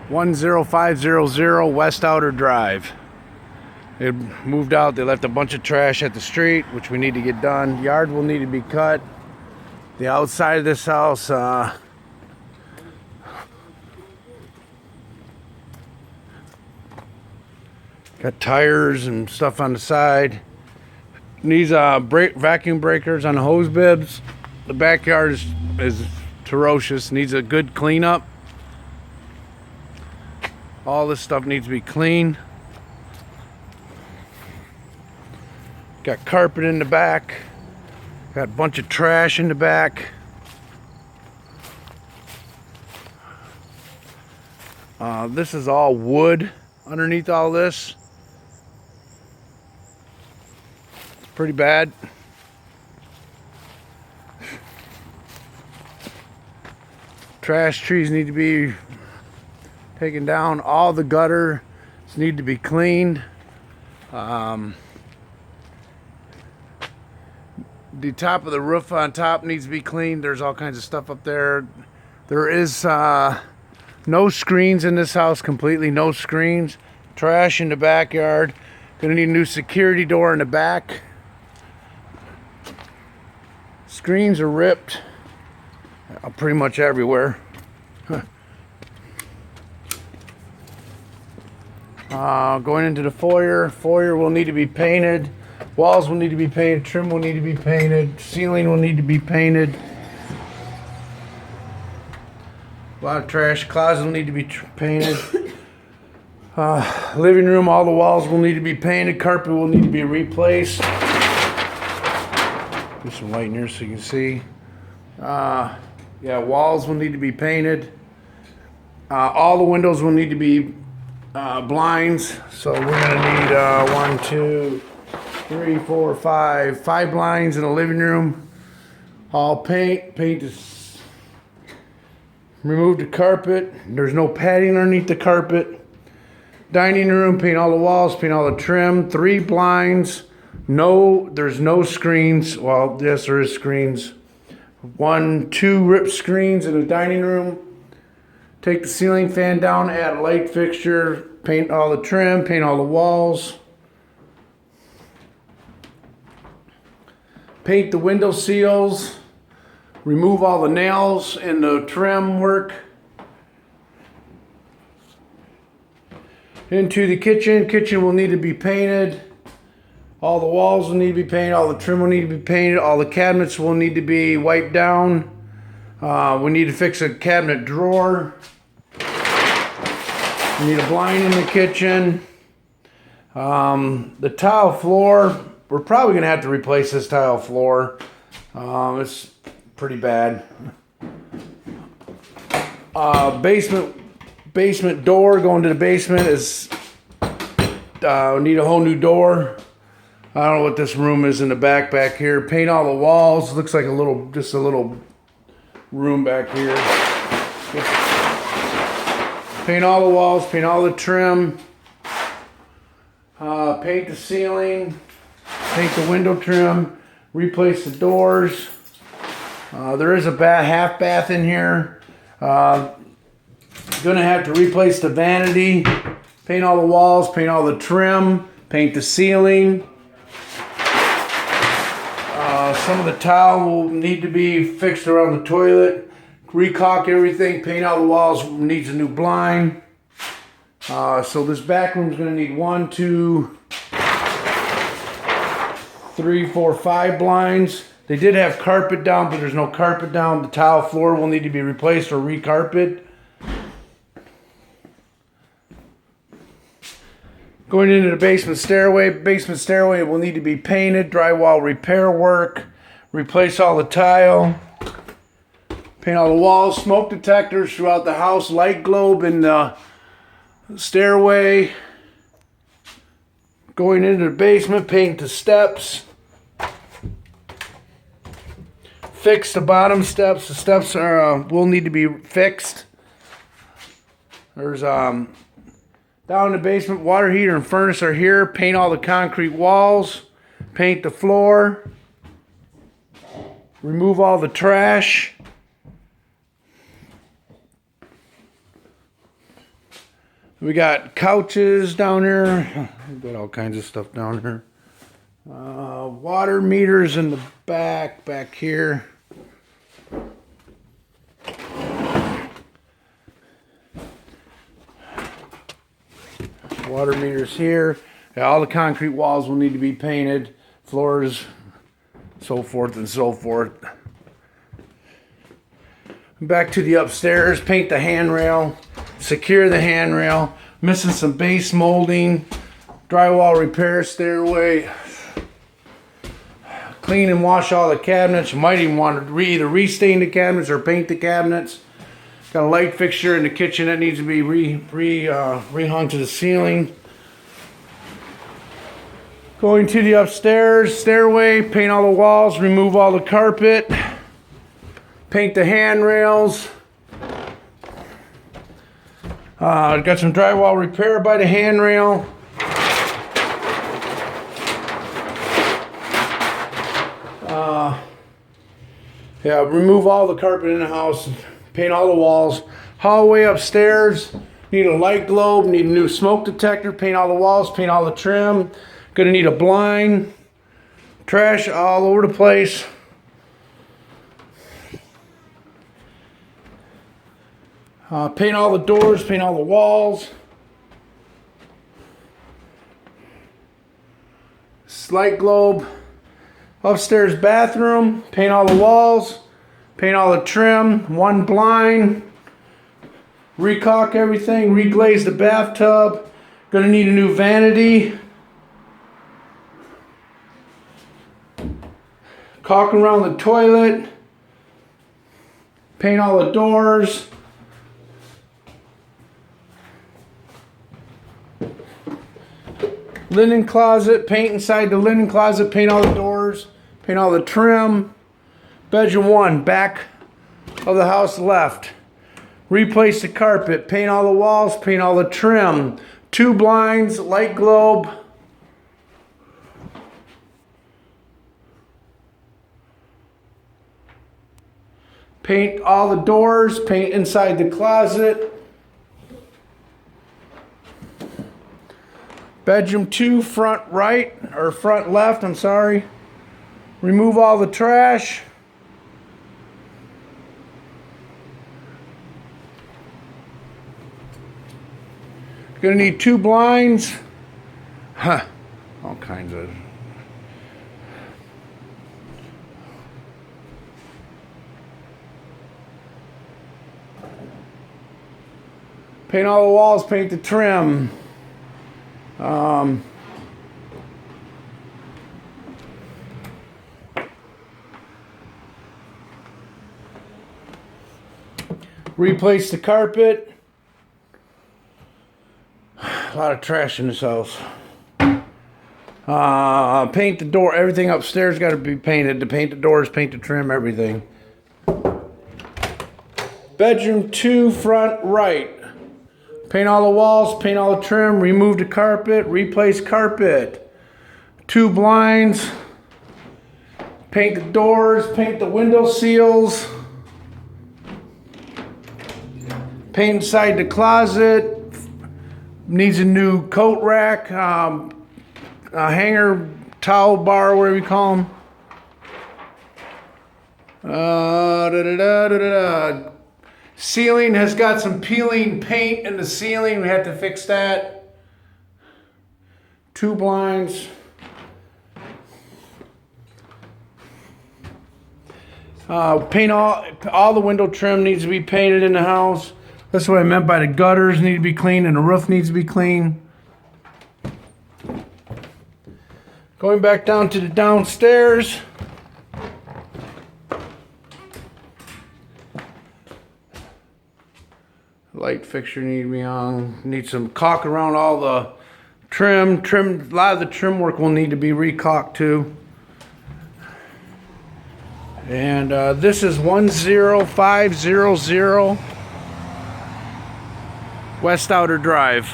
10500 West Outer Drive. They moved out. They left a bunch of trash at the street, which we need to get done. Yard will need to be cut. The outside of this house, got tires and stuff on the side. Needs vacuum breakers on the hose bibs. The backyard is atrocious. Needs a good cleanup. All this stuff needs to be clean. Got carpet in the back. Got a bunch of trash in the back. This is all wood underneath all this. It's pretty bad. Trash trees need to be taken down. All the gutters need to be cleaned. The top of the roof on top needs to be cleaned. There's all kinds of stuff up there. There is no screens in this house, completely no screens. Trash in the backyard. Gonna need a new security door in the back. Screens are ripped pretty much everywhere. Going into the foyer. Foyer will need to be painted. Walls will need to be painted. Trim will need to be painted. Ceiling will need to be painted. A lot of trash. Closet will need to be painted. Living room, all the walls will need to be painted. Carpet will need to be replaced. Put some light in here so you can see. Yeah, walls will need to be painted. All the windows will need to be blinds. So we're gonna need 1, 2, 3, 4, 5 blinds in the living room. All paint is. Remove the carpet. There's no padding underneath the carpet. Dining room, paint all the walls, paint all the trim. 3 blinds. No, there's no screens. Well, yes, there is screens. 1, 2 ripped screens in the dining room. Take the ceiling fan down, add a light fixture, paint all the trim, paint all the walls. Paint the window seals. Remove all the nails in the trim work. Into the kitchen. Kitchen will need to be painted. All the walls will need to be painted. All the trim will need to be painted. All the cabinets will need to be wiped down. We need to fix a cabinet drawer. We need a blind in the kitchen. The tile floor, we're probably going to have to replace this tile floor. It's pretty bad. Basement door going to the basement is need a whole new door. I don't know what this room is in the back here. Paint all the walls. Looks like just a little room back here. Paint all the walls. Paint all the trim. Paint the ceiling. Paint the window trim. Replace the doors. There is a half bath in here. Gonna have to replace the vanity. Paint all the walls. Paint all the trim. Paint the ceiling. Some of the tile will need to be fixed around the toilet. Recaulk everything. Paint all the walls. Needs a new blind. So this back room is going to need 1, 2, 3, 4, 5 blinds. They did have carpet down, but there's no carpet down. The tile floor will need to be replaced or recarpet. Going into the basement stairway. Basement stairway will need to be painted. Drywall repair work. Replace all the tile. Paint all the walls. Smoke detectors throughout the house. Light globe in the stairway. Going into the basement. Paint the steps. Fix the bottom steps. The steps will need to be fixed. There's down in the basement, water heater and furnace are here. Paint all the concrete walls. Paint the floor. Remove all the trash. We got couches down here. We've got all kinds of stuff down here. Water meters in the back here. Water meters here. Yeah, all the concrete walls will need to be painted. Floors, so forth and so forth. Back to the upstairs. Paint the handrail. Secure the handrail. Missing some base molding. Drywall repair stairway. Clean and wash all the cabinets. You might even want to either restain the cabinets or paint the cabinets. Got a light fixture in the kitchen that needs to be rehung to the ceiling. Going to the upstairs stairway, paint all the walls, remove all the carpet, paint the handrails. Got some drywall repair by the handrail. Yeah, remove all the carpet in the house, paint all the walls. Hallway upstairs, need a light globe, need a new smoke detector, paint all the walls, paint all the trim. Gonna need a blind. Trash all over the place. Paint all the doors, paint all the walls. Light globe. Upstairs bathroom, paint all the walls, paint all the trim, one blind, recaulk everything, reglaze the bathtub. Gonna need a new vanity. Caulk around the toilet, paint all the doors. Linen closet, paint inside the linen closet, paint all the doors, paint all the trim. Bedroom 1, back of the house left. Replace the carpet, paint all the walls, paint all the trim. 2 blinds, light globe. Paint all the doors, paint inside the closet. Bedroom 2, front right, or front left, I'm sorry. Remove all the trash. Gonna need 2 blinds. All kinds of. Paint all the walls, paint the trim. Replace the carpet. A lot of trash in this house. Paint the door. Everything upstairs got to be painted. To paint the doors, paint the trim, everything. Bedroom 2, front right. Paint all the walls, paint all the trim, remove the carpet, replace carpet. 2 blinds. Paint the doors, paint the window seals. Paint inside the closet. Needs a new coat rack, a hanger, towel bar, whatever you call them. Ceiling has got some peeling paint in the ceiling. We have to fix that. 2 blinds. Paint all the window trim needs to be painted in the house. That's what I meant by the gutters need to be cleaned and the roof needs to be clean. Going back down to the downstairs. Light fixture need to be on. Need some caulk around all the trim. A lot of the trim work will need to be recaulked too. And this is 10500 West Outer Drive.